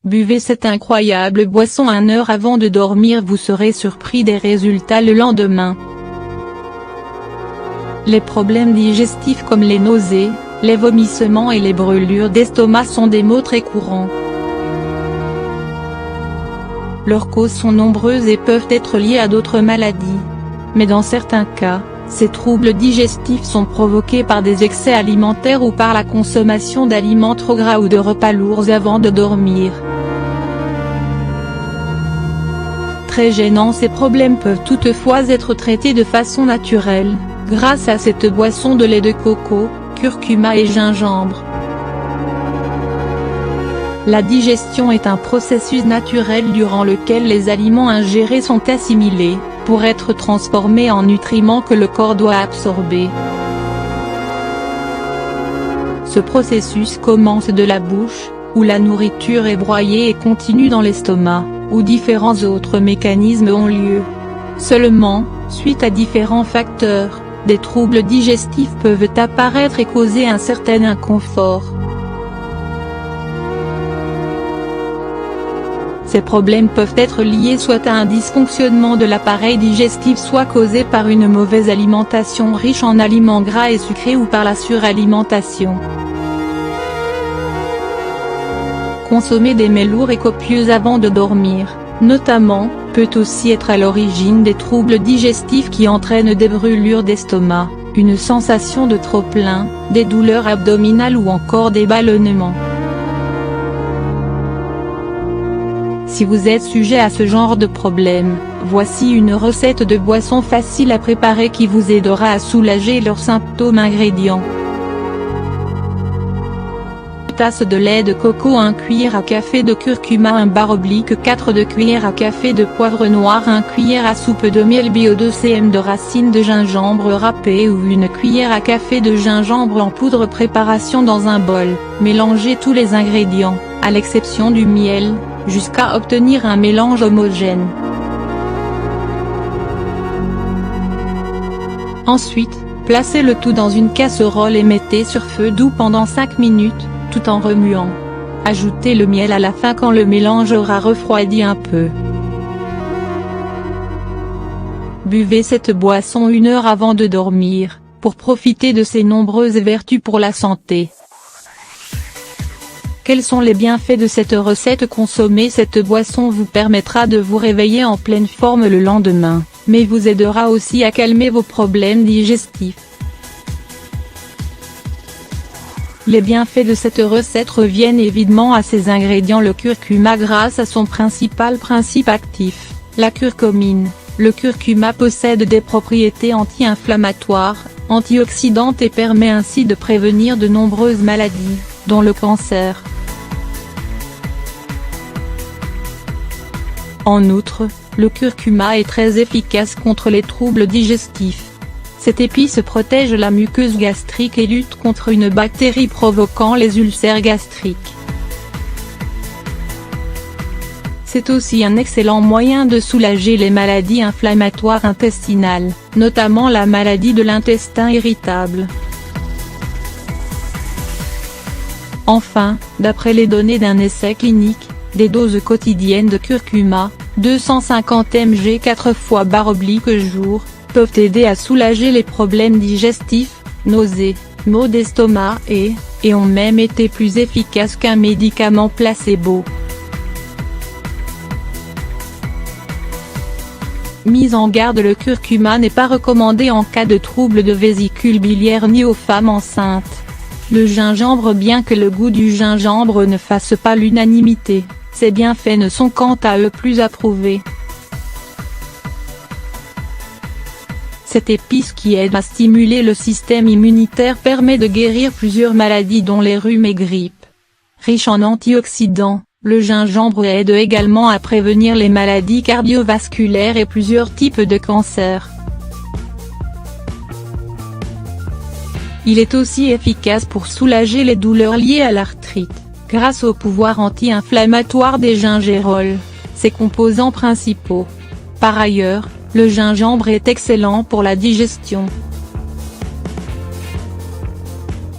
Buvez cette incroyable boisson 1 heure avant de dormir, vous serez surpris des résultats le lendemain. Les problèmes digestifs comme les nausées, les vomissements et les brûlures d'estomac sont des maux très courants. Leurs causes sont nombreuses et peuvent être liées à d'autres maladies. Mais dans certains cas, ces troubles digestifs sont provoqués par des excès alimentaires ou par la consommation d'aliments trop gras ou de repas lourds avant de dormir. Très gênants, ces problèmes peuvent toutefois être traités de façon naturelle, grâce à cette boisson de lait de coco, curcuma et gingembre. La digestion est un processus naturel durant lequel les aliments ingérés sont assimilés, pour être transformés en nutriments que le corps doit absorber. Ce processus commence de la bouche, où la nourriture est broyée et continue dans l'estomac, où différents autres mécanismes ont lieu. Seulement, suite à différents facteurs, des troubles digestifs peuvent apparaître et causer un certain inconfort. Ces problèmes peuvent être liés soit à un dysfonctionnement de l'appareil digestif, soit causés par une mauvaise alimentation riche en aliments gras et sucrés ou par la suralimentation. Consommer des mets lourds et copieux avant de dormir, notamment, peut aussi être à l'origine des troubles digestifs qui entraînent des brûlures d'estomac, une sensation de trop-plein, des douleurs abdominales ou encore des ballonnements. Si vous êtes sujet à ce genre de problème, voici une recette de boisson facile à préparer qui vous aidera à soulager leurs symptômes. Ingrédients: tasse de lait de coco, 1 cuillère à café de curcuma, 1 bar-oblique 4 de cuillère à café de poivre noir, 1 cuillère à soupe de miel bio, 2 cm de racines de gingembre râpées ou 1 cuillère à café de gingembre en poudre. Préparation: dans un bol, mélangez tous les ingrédients, à l'exception du miel, jusqu'à obtenir un mélange homogène. Ensuite, placez le tout dans une casserole et mettez sur feu doux pendant 5 minutes, tout en remuant. Ajoutez le miel à la fin quand le mélange aura refroidi un peu. Buvez cette boisson 1 heure avant de dormir, pour profiter de ses nombreuses vertus pour la santé. Quels sont les bienfaits de cette recette? Consommer cette boisson vous permettra de vous réveiller en pleine forme le lendemain, mais vous aidera aussi à calmer vos problèmes digestifs. Les bienfaits de cette recette reviennent évidemment à ses ingrédients: le curcuma grâce à son principal principe actif, la curcumine. Le curcuma possède des propriétés anti-inflammatoires, antioxydantes et permet ainsi de prévenir de nombreuses maladies, dont le cancer. En outre, le curcuma est très efficace contre les troubles digestifs. Cette épice protège la muqueuse gastrique et lutte contre une bactérie provoquant les ulcères gastriques. C'est aussi un excellent moyen de soulager les maladies inflammatoires intestinales, notamment la maladie de l'intestin irritable. Enfin, d'après les données d'un essai clinique, des doses quotidiennes de curcuma, 250 mg 4 fois bar-oblique jour, peuvent aider à soulager les problèmes digestifs, nausées, maux d'estomac et ont même été plus efficaces qu'un médicament placebo. Mise en garde: le curcuma n'est pas recommandé en cas de troubles de vésicule biliaire ni aux femmes enceintes. Le gingembre: bien que le goût du gingembre ne fasse pas l'unanimité, ses bienfaits ne sont quant à eux plus approuvés. Cette épice qui aide à stimuler le système immunitaire permet de guérir plusieurs maladies dont les rhumes et grippes. Riche en antioxydants, le gingembre aide également à prévenir les maladies cardiovasculaires et plusieurs types de cancers. Il est aussi efficace pour soulager les douleurs liées à l'arthrite, grâce au pouvoir anti-inflammatoire des gingerols, ses composants principaux. Par ailleurs, le gingembre est excellent pour la digestion.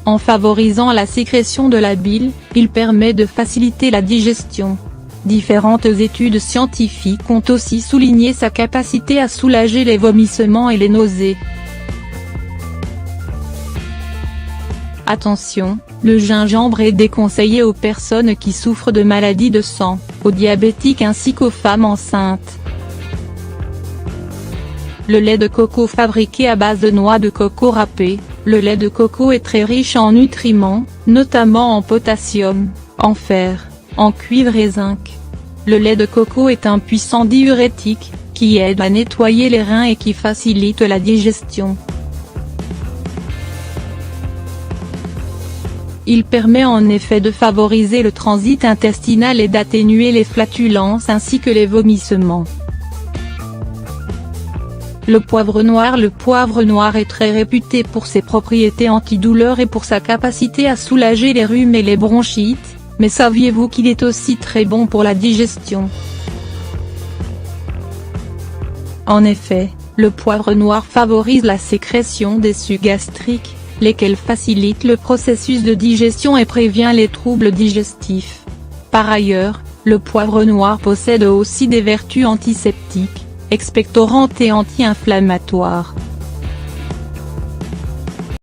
En favorisant la sécrétion de la bile, il permet de faciliter la digestion. Différentes études scientifiques ont aussi souligné sa capacité à soulager les vomissements et les nausées. Attention, le gingembre est déconseillé aux personnes qui souffrent de maladies de sang, aux diabétiques ainsi qu'aux femmes enceintes. Le lait de coco fabriqué à base de noix de coco râpées. Le lait de coco est très riche en nutriments, notamment en potassium, en fer, en cuivre et zinc. Le lait de coco est un puissant diurétique, qui aide à nettoyer les reins et qui facilite la digestion. Il permet en effet de favoriser le transit intestinal et d'atténuer les flatulences ainsi que les vomissements. Le poivre noir est très réputé pour ses propriétés antidouleurs et pour sa capacité à soulager les rhumes et les bronchites, mais saviez-vous qu'il est aussi très bon pour la digestion? En effet, le poivre noir favorise la sécrétion des sucs gastriques, lesquels facilitent le processus de digestion et prévient les troubles digestifs. Par ailleurs, le poivre noir possède aussi des vertus antiseptiques, expectorantes et anti-inflammatoires.